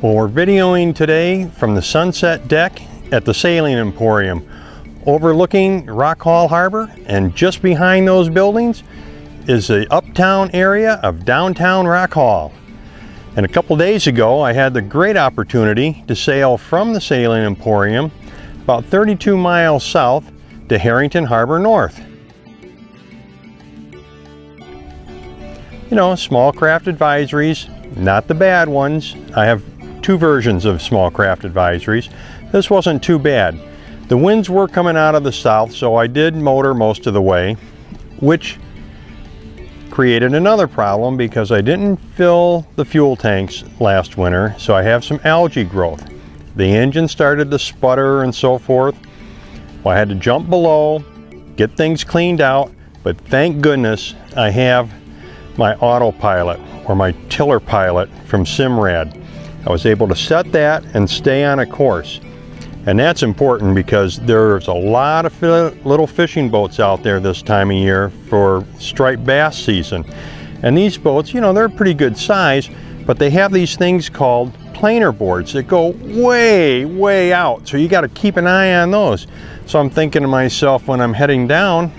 Well, we're videoing today from the sunset deck at the Sailing Emporium, overlooking Rock Hall Harbor, and just behind those buildings is the uptown area of downtown Rock Hall. And a couple days ago, I had the great opportunity to sail from the Sailing Emporium about 32 miles south to Herrington Harbour North. You know, small craft advisories, not the bad ones. I have two versions of small craft advisories. This wasn't too bad. The winds were coming out of the south, so I did motor most of the way, which created another problem because I didn't fill the fuel tanks last winter, so I have some algae growth. The engine started to sputter and so forth. Well, I had to jump below, get things cleaned out, but thank goodness I have my autopilot or my tiller pilot from Simrad. I was able to set that and stay on a course. And that's important because there's a lot of little fishing boats out there this time of year for striped bass season. And these boats, you know, they're pretty good size, but they have these things called planer boards that go way, way out. So you got to keep an eye on those. So I'm thinking to myself when I'm heading down,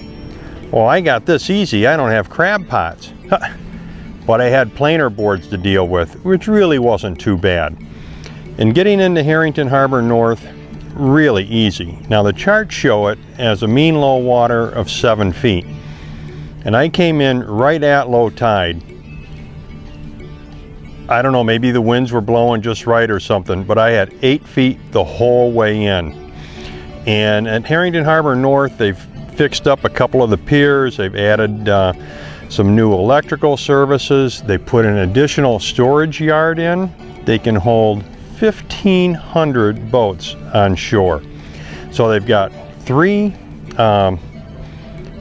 well, I got this easy. I don't have crab pots. But I had planer boards to deal with, which really wasn't too bad. And getting into Harrington Harbour North, really easy. Now the charts show it as a mean low water of 7 feet. And I came in right at low tide. I don't know, maybe the winds were blowing just right or something, but I had 8 feet the whole way in. And at Harrington Harbour North, they've fixed up a couple of the piers. They've added some new electrical services. They put an additional storage yard in. They can hold 1,500 boats on shore. So they've got 3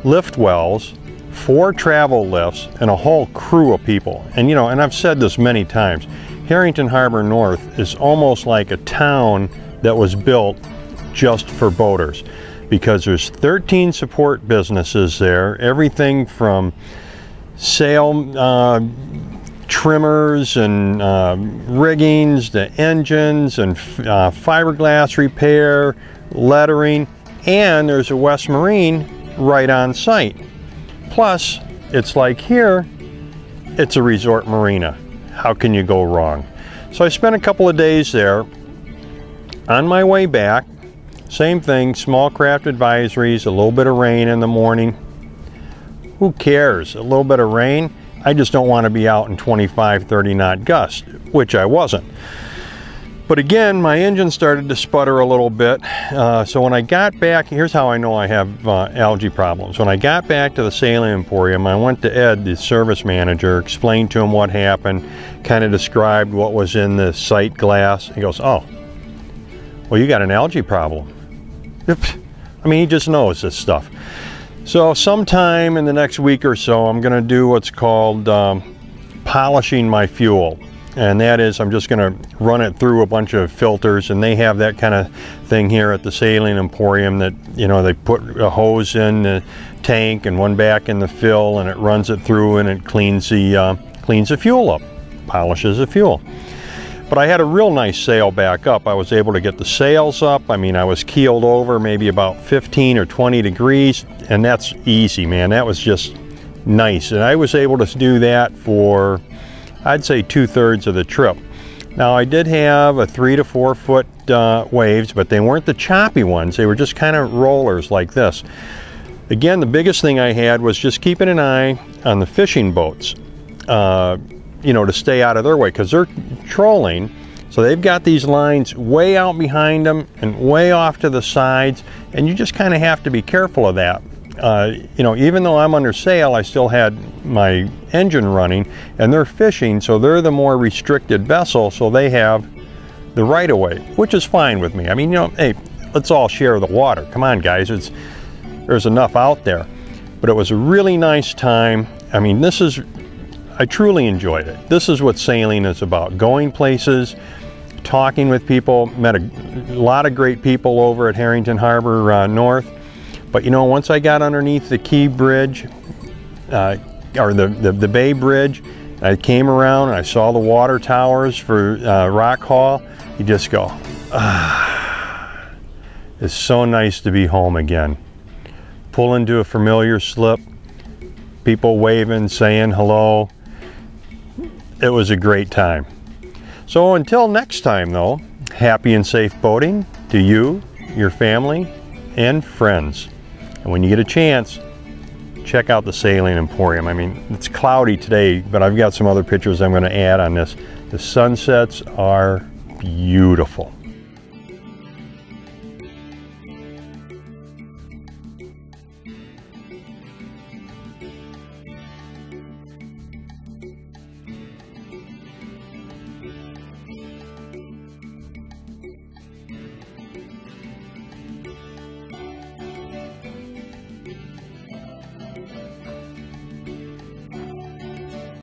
lift wells, 4 travel lifts, and a whole crew of people. And you know, and I've said this many times, Harrington Harbour North is almost like a town that was built just for boaters, because there's 13 support businesses there, everything from sail trimmers and riggings, the engines and fiberglass repair, lettering, and there's a West Marine right on site. Plus, it's like here, it's a resort marina. How can you go wrong? So I spent a couple of days there. On my way back, same thing, small craft advisories, a little bit of rain in the morning. Who cares? A little bit of rain. I just don't want to be out in 25, 30 knot gusts, which I wasn't. But again, my engine started to sputter a little bit. So when I got back, here's how I know I have algae problems. When I got back to the Sailing Emporium, I went to Ed, the service manager, explained to him what happened, kind of described what was in the sight glass. He goes, oh, well, you got an algae problem. I mean, he just knows this stuff. So sometime in the next week or so, I'm going to do what's called polishing my fuel. And that is, I'm just going to run it through a bunch of filters, and they have that kind of thing here at the Sailing Emporium that, you know, they put a hose in the tank and one back in the fill, and it runs it through and it cleans the fuel up, polishes the fuel. But I had a real nice sail back up. I was able to get the sails up. I mean, I was keeled over maybe about 15 or 20 degrees, and that's easy, man. That was just nice. And I was able to do that for, I'd say, 2/3 of the trip. Now, I did have a 3 to 4 foot waves, but they weren't the choppy ones. They were just kind of rollers like this. Again, the biggest thing I had was just keeping an eye on the fishing boats. You know, to stay out of their way, because they're trolling. So they've got these lines way out behind them and way off to the sides, and you just kind of have to be careful of that. You know, even though I'm under sail, I still had my engine running, and they're fishing, so they're the more restricted vessel, so they have the right of way, which is fine with me. I mean, you know, hey, let's all share the water. Come on, guys, there's enough out there. But it was a really nice time. I mean, I truly enjoyed it. This is what sailing is about. Going places, talking with people. Met a lot of great people over at Harrington Harbour North. But you know, once I got underneath the Key Bridge, or the Bay Bridge, I came around and I saw the water towers for Rock Hall. You just go, ah, it's so nice to be home again. Pull into a familiar slip, people waving, saying hello. It was a great time. So until next time though, happy and safe boating to you, your family, and friends. And when you get a chance, check out the Sailing Emporium. I mean, it's cloudy today, but I've got some other pictures I'm going to add on this. The sunsets are beautiful.